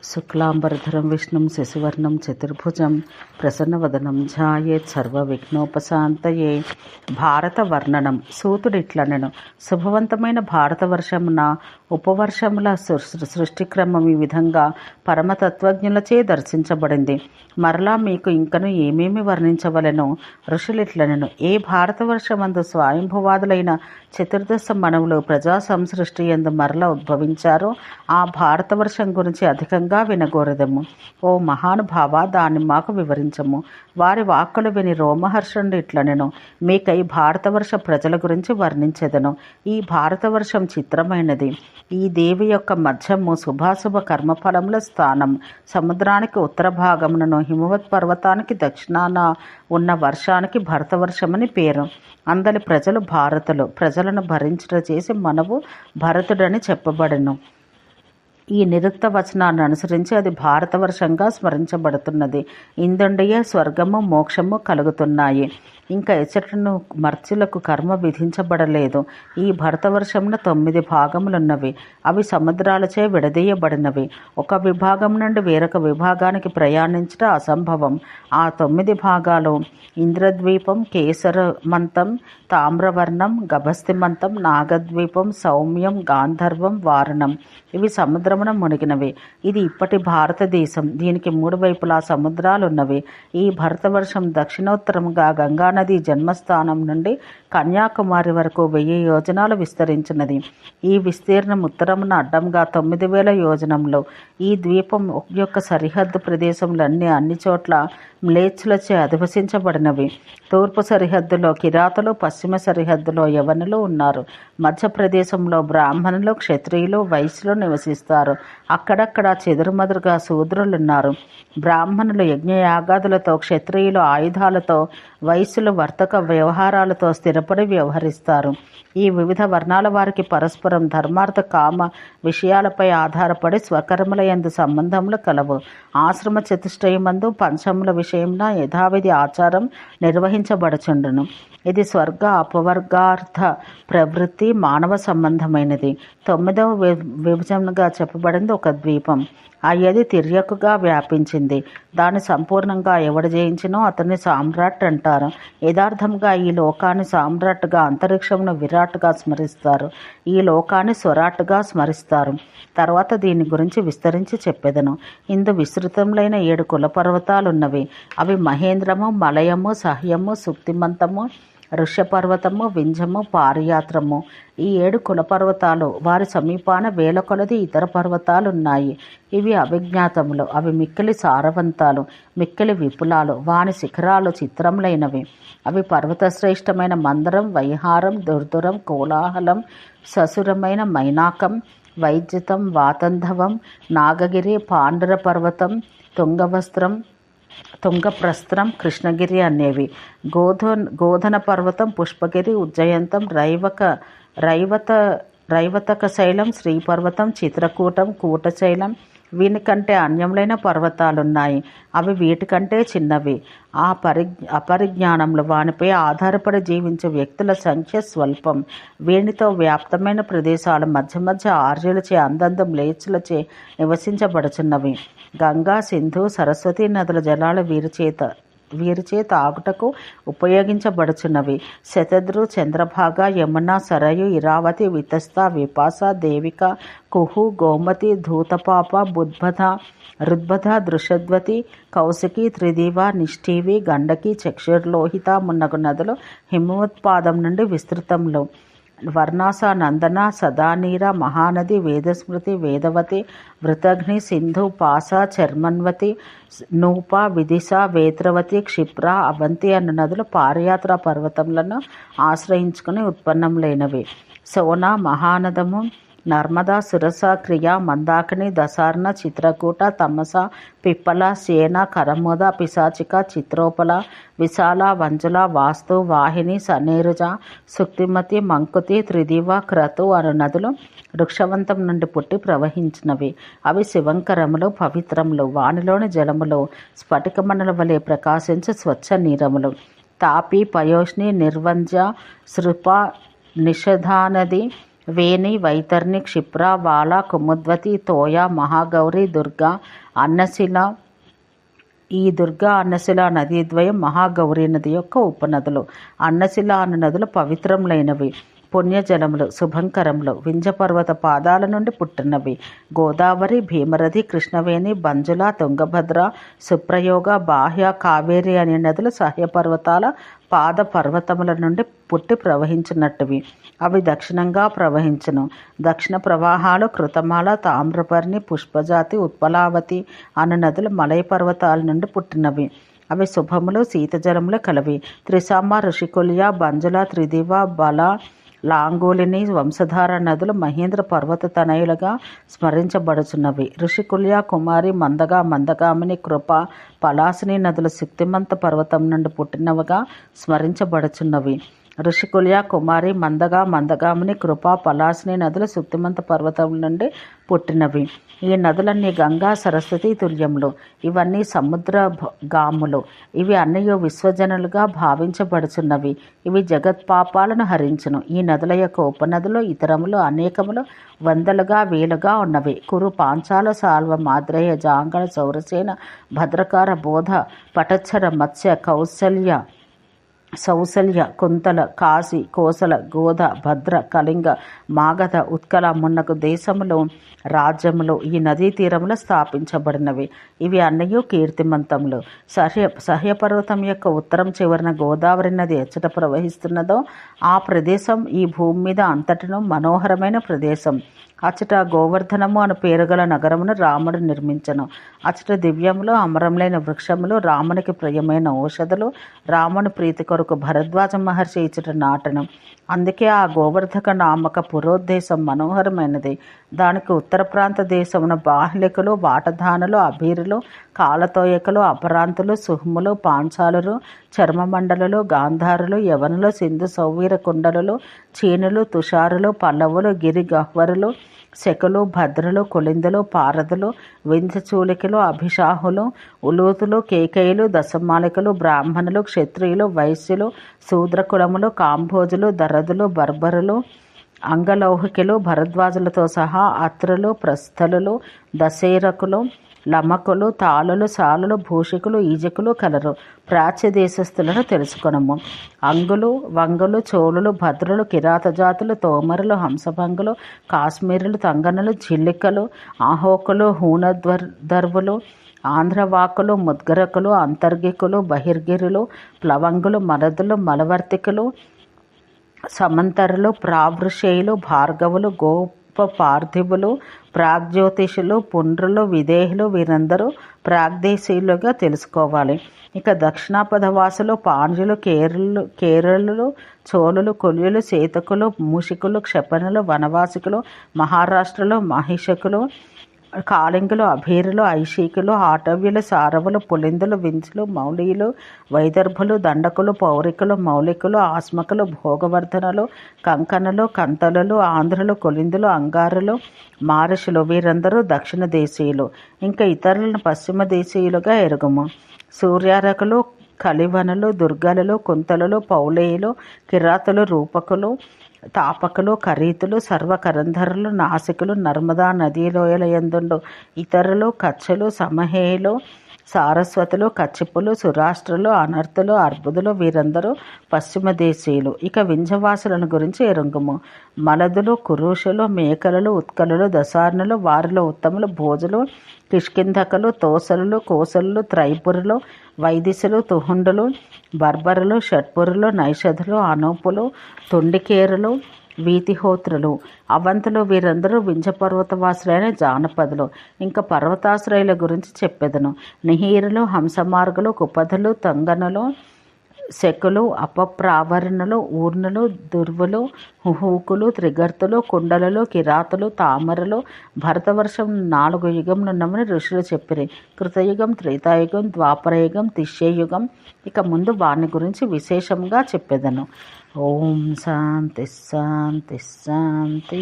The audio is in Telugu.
శుక్లాంబరధరం విష్ణుం శశివర్ణం చతుర్భుజం ప్రసన్నవదనం ధ్యాయేత్ సర్వవిఘ్నోపశాంతయే. భారత వర్ణనం. సూతుడిట్లనెను, శుభవంతమైన భారతవర్షమున ఉపవర్షముల సృష్టిక్రమం ఈ విధంగా పరమతత్వజ్ఞులచే దర్శించబడింది. మరలా మీకు ఇంకను ఏమేమి వర్ణించవలెనో ఋషులిట్లనెను. ఏ భారతవర్షమందు స్వయంభువాదులైన చతుర్దశ మనవులు ప్రజా సంసృష్టి యందు మరల ఉద్భవించారో ఆ భారతవర్షం గురించి అధికంగా వినగోరదము. ఓ మహానుభావ, దాన్ని మాకు వివరించము. వారి వాక్కులు విని రోమహర్షుడు ఇట్లనెను, మీకై భారతవర్ష ప్రజల గురించి వర్ణించెదను. ఈ భారతవర్షం చిత్రమైనది. ఈ దేవి యొక్క మధ్యము శుభాశుభ కర్మఫలముల స్థానం. సముద్రానికి ఉత్తర భాగమునను హిమవత్ పర్వతానికి దక్షిణాన ఉన్న వర్షానికి భరతవర్షమని పేరు. అందరి ప్రజలు భారతులు. ప్రజలను భరించుట చేసి మనవు భరతుడని చెప్పబడెను. ఈ నిరుక్త వచనాన్ని అనుసరించి అది భారతవర్షంగా స్మరించబడుతున్నది. ఇందుండియే స్వర్గము మోక్షము కలుగుతున్నాయి. ఇంకా ఎచ్చటను మర్చులకు కర్మ విధించబడలేదు. ఈ భరతవర్షమున 9 భాగములున్నవి. అవి సముద్రాలచే విడదీయబడినవి. ఒక విభాగం నుండి వేరొక విభాగానికి ప్రయాణించట అసంభవం. ఆ 9 భాగాలు ఇంద్రద్వీపం, కేసరమంతం, తామ్రవర్ణం, గభస్తిమంతం, నాగద్వీపం, సౌమ్యం, గాంధర్వం, వారణం. ఇవి సముద్రమున మునిగినవి. ఇది ఇప్పటి భారతదేశం. దీనికి 3 వైపులా సముద్రాలున్నవి. ఈ భరతవర్షం దక్షిణోత్తరముగా గంగానది జన్మస్థానం నుండి కన్యాకుమారి వరకు 1000 యోజనాలు విస్తరించినది. ఈ విస్తీర్ణం ఉత్తరమున అడ్డంగా 9000 యోజనంలో. ఈ ద్వీపం యొక్క సరిహద్దు ప్రదేశములన్నీ అన్ని చోట్ల మ్లేచ్చులచే అధివసించబడినవి. తూర్పు సరిహద్దులో కిరాతులు, పశ్చిమ సరిహద్దులో యవనులు ఉన్నారు. మధ్య ప్రదేశంలో బ్రాహ్మణులు, క్షత్రియులు, వైశ్యులు నివసిస్తారు. అక్కడక్కడ చెదురుమదురుగా శూద్రులున్నారు. బ్రాహ్మణులు యజ్ఞయాగాదులతో, క్షత్రియులు ఆయుధాలతో, వైశ్యులు వర్తక వ్యవహారాలతో స్థిరపడి వ్యవహరిస్తారు. ఈ వివిధ వర్ణాల వారికి పరస్పరం ధర్మార్థ కామ విషయాలపై ఆధారపడి స్వకర్మల యందు సంబంధములు కలవు. ఆశ్రమ చతుష్టయమందు పంచముల విషయంలో యథావిధి ఆచారం నిర్వహించబడుచుండును. ఇది స్వర్గ అపవర్గార్థ ప్రవృత్తి మానవ సంబంధమైనది. 9వ విభజనగా చెప్పబడింది ఒక ద్వీపం. అయ్యది తిర్యకుగా వ్యాపించింది. దాన్ని సంపూర్ణంగా ఎవడు జయించినో అతన్ని సామ్రాట్ అంటారు. యథార్థంగా ఈ లోకాన్ని సామ్రాట్గా, అంతరిక్షమును విరాట్గా స్మరిస్తారు. ఈ లోకాన్ని స్వరాట్గా స్మరిస్తారు. తర్వాత దీని గురించి విస్తరించి చెప్పెదను. ఇందు విస్తృతములైన 7 కులపర్వతాలున్నవి. అవి మహేంద్రము, మలయము, సహ్యము, సుక్తిమంతము, ఋష్యపర్వతము, వింజము, పారియాత్రము. ఈ 7 కులపర్వతాలు. వారి సమీపాన 1000 కొలది ఇతర పర్వతాలున్నాయి. ఇవి అవిజ్ఞాతములు. అవి మిక్కిలి సారవంతాలు, మిక్కిలి విపులాలు. వాని శిఖరాలు చిత్రములైనవి. అవి పర్వతశ్రేష్టమైన మందరం, వైహారం, దుర్దురం, కోలాహలం, ససురమైన మైనాకం, వైద్యుతం, వాతంధవం, నాగగిరి, పాండుర పర్వతం, తుంగప్రస్త్రం, కృష్ణగిరి అనేవి. గోధన పర్వతం, పుష్పగిరి, ఉజ్జయంతం, రైవతక శైలం, శ్రీపర్వతం, చిత్రకూటం, కూటశైలం. వీనికంటే అన్యములైన పర్వతాలున్నాయి. అవి వీటికంటే చిన్నవి. అపరిజ్ఞానంలో వానిపై ఆధారపడి జీవించే వ్యక్తుల సంఖ్య స్వల్పం. వీనితో వ్యాప్తమైన ప్రదేశాలు మధ్య మధ్య ఆర్యులచే, అందంద మ్లేచ్చులచే నివసించబడుచున్నవి. గంగా, సింధు, సరస్వతి నదుల జలాలు వీరిచే తాగుటకు ఉపయోగించబడుచున్నవి. శతద్రు, చంద్రభాగ, యమున, సరయు, ఇరావతి, వితస్త, విపాస, దేవిక, కుహు, గోమతి, ధూతపాప, రుద్బధ, దృషద్వతి, కౌశికి, త్రిదివ, నిష్ఠీవి, గండకి, చక్షుర్లోహిత మున్నగు నదులు హిమోత్పాదం నుండి విస్తృతంలో. వర్ణాస, నందన, సదానీర, మహానది, వేదస్మృతి, వేదవతి, వృతగ్ని, సింధు, పాస, చర్మన్వతి, నూప, విదిశ, వేత్రవతి, క్షిప్ర, అవంతి అన్న నదులు పారియాత్ర పర్వతములను ఆశ్రయించుకుని ఉత్పన్నములైనవి. సోన, మహానదము, నర్మద, సురస, క్రియ, మందాకిని, దసార్ణ, చిత్రకూట, తమస, పిప్పల, సేన, కరమోద, పిశాచిక, చిత్రోపల, విశాల, వంజుల, వాస్తు, వాహిని, సనేరుజ, సుక్తిమతి, మంకుతి, త్రిదివ, క్రతు అను నదులు వృక్షవంతం నుండి పుట్టి ప్రవహించినవి. అవి శివంకరములు, పవిత్రములు. వానిలోని జలములు స్ఫటికమణుల వలె ప్రకాశించు స్వచ్ఛ నీరములు. తాపి, పయోష్ని, నిర్వంజ, సృప, నిషధానది, వేణి, వైతర్ని, క్షిప్ర, బాల, కుముద్వతి, తోయ, మహాగౌరి, దుర్గా, అన్నశిల. ఈ దుర్గా అన్నశిల నదీద్వయం మహాగౌరీ నది యొక్క ఉపనదులు. అన్నశిల అన్న నదులు పవిత్రములైనవి, పుణ్యజలములు, శుభంకరములు, వింధ్యపర్వత పాదాల నుండి పుట్టినవి. గోదావరి, భీమరథి, కృష్ణవేణి, బంజుల, తుంగభద్ర, సుప్రయోగ, బాహ్య, కావేరి అనే నదులు సహ్యపర్వతాల పాద పర్వతముల నుండి పుట్టి ప్రవహించినట్టువి. అవి దక్షిణంగా ప్రవహించును. దక్షిణ ప్రవాహాలు కృతమాల, తామ్రపర్ణి, పుష్పజాతి, ఉత్పలావతి అను నదులు మలయ పర్వతాల నుండి పుట్టినవి. అవి శుభములు, శీతజలములు కలవి. త్రిసామ, ఋషికుల్య, బంజుల, త్రిదివ, బల, లాంగూలిని వంశధార నదులు మహేంద్ర పర్వత తనయులుగా స్మరించబడుచున్నవి. ఋషికుల్య, కుమారి, మందగామిని, కృప, పలాసిని నదులు శక్తిమంత పర్వతం నుండి పుట్టినవిగా స్మరించబడుచున్నవి. ఋషికుల్య, కుమారి, మందగామిని, కృప, పలాసిని నదులు శక్తిమంత పర్వతం నుండి పుట్టినవి. ఈ నదులన్నీ గంగా, సరస్వతి తుల్యములు. ఇవన్నీ సముద్ర గాములు. ఇవి అన్నయో విశ్వజనులుగా భావించబడుచున్నవి. ఇవి జగత్పాపాలను హరించును. ఈ నదుల యొక్క ఉపనదులు ఇతరములు అనేకములు వందలుగా వేలుగా ఉన్నవి. కురు, పాంచాల, సాల్వ, మాద్రేయ, జాంగళ, చౌరసేన, భద్రకార, బోధ, పటచ్చర, మత్స్య, సౌశల్య, కుంతల, కాశీ, కోసల, గోధ, భద్ర, కళింగ, మాగధ, ఉత్కల మున్నగు దేశములు, రాజ్యములు ఈ నదీ తీరములు స్థాపించబడినవి. ఇవి అన్నయూ కీర్తిమంతములు. సహ్యపర్వతం యొక్క ఉత్తరం చివరన గోదావరి నది ఎచ్చట ప్రవహిస్తున్నదో ఆ ప్రదేశం ఈ భూమి మీద అంతటిను మనోహరమైన ప్రదేశం. అచ్చట గోవర్ధనము అను పేరుగల నగరమును రాముడు నిర్మించను. అచ్చట దివ్యములు, అమరములైన వృక్షములు, రామునికి ప్రియమైన ఔషధులు, రాముని ప్రీతి కొరకు భరద్వాజ మహర్షి ఇచ్చట నాటను. అందుకే ఆ గోవర్ధక నామక పురోద్దేశం మనోహరమైనది. దానికి ఉత్తర ప్రాంత దేశమున బాహ్లికులు, వాటధానులు, అభీరులు, కాలతోయకులు, అపరాంతులు, సుహములు, పాంచాలులు, చర్మమండలులు, గాంధారులు, యవనులు, సింధు సౌవీర కుండలులు, చీనులు, తుషారులు, పల్లవులు, గిరి గహ్వరులు, శకులు, భద్రులు, కులిందులు, పారదులు, వింధ్యచూలికలు, అభిషాహులు, ఉలూతులు, కేకయులు, దశమాలికలు, బ్రాహ్మణులు, క్షత్రియులు, వైశ్యులు, శూద్రకులములు, కాంభోజులు, దరదులు, బర్బరులు, అంగలౌహికులు, భరద్వాజులతో సహా అత్రులు, ప్రస్థలులు, దశేరకులు, లమకులు, తాళులు, సాలులు, భూషికులు, ఈజకులు కలరు. ప్రాచ్య దేశస్థులను తెలుసుకొనము. అంగులు, వంగులు, చోళులు, భద్రులు, కిరాత జాతులు, తోమరులు, హంసభంగులు, కాశ్మీరులు, తంగనులు, జిల్లికలు, ఆహోకులు, హూనదర్వులు, ఆంధ్రవాకులు, ముద్గరకులు, అంతర్గికులు, బహిర్గిరులు, ప్లవంగులు, మరదులు, మలవర్తికులు, సమంతరులు, ప్రావృషేయులు, భార్గవులు, పార్థివులు, ప్రాగ్జ్యోతిషులు, పుండ్రులు, విదేహులు వీరందరూ ప్రాగ్దేశీయులుగా తెలుసుకోవాలి. ఇక దక్షిణాపథవాసులు, పాండ్యులు, కేరళులు, చోళులు, కొల్యులు, సేతకులు, మూషికులు, క్షపణులు, వనవాసికులు, మహారాష్ట్రలు, మహిషకులు, కాళింగులు, అభీరులు, ఐశీకులు, ఆటవ్యులు, సారవులు, పులిందులు, వింధ్యులు, మౌళీయులు, వైదర్భులు, దండకులు, పౌరికులు, మౌలికులు, ఆస్మకులు, భోగవర్ధనులు, కంకణులు, కంతలులు, ఆంధ్రులు, కొలిందులు, అంగారులు, మారుషులు వీరందరూ దక్షిణ దేశీయులు. ఇంకా ఇతరులను పశ్చిమ దేశీయులుగా ఎరుగుము. సూర్యారకులు, కలివనులు, దుర్గలులు, కుంతలులు, పౌలేయులు, కిరాతులు, రూపకులు, తాపకులు, కరీతులు, సర్వకరంధరులు, నాసికులు, నర్మదా నదీలోయల యందుండు ఇతరులు, కచ్చులు, సమహేయులు, సారస్వతులు, కచ్చిపులు, సురాష్ట్రులు, అనర్థులు, అర్బుదులు వీరందరూ పశ్చిమ దేశీయులు. ఇక వింధ్యవాసులను గురించి ఎరుంగుము. మలదులు, కురుషులు, మేకలు, ఉత్కలులు, దశార్ణులు, వారిలో ఉత్తములు, భోజులు, కిష్కింధకులు, తోసలు, కోసలు, త్రైపురులు, వైదిశులు, తుహుండులు, బర్బరులు, షట్పురులు, నైషధులు, అనూపులు, తుండికేరులు, వీతిహోత్రులు, అవంతులు వీరందరూ వింధ్యపర్వతవాసులైన జానపదులు. ఇంకా పర్వతాశ్రయుల గురించి చెప్పెదను. నిహీరులు, హంసమార్గులు, కుపధులు, తంగనులు, శకులు, అపప్రావరణులు, ఊర్ణులు, దుర్వులు, హుహూకులు, త్రిగర్తులు, కుండలులు, కిరాతులు, తామరలు భరతవర్షం 4 యుగములున్నమని ఋషులు చెప్పిరి. కృతయుగం, త్రేతాయుగం, ద్వాపరయుగం, తిష్యయుగం. ఇక ముందు వాని గురించి విశేషంగా చెప్పెదను. ఓం శాంతి శాంతి శాంతి.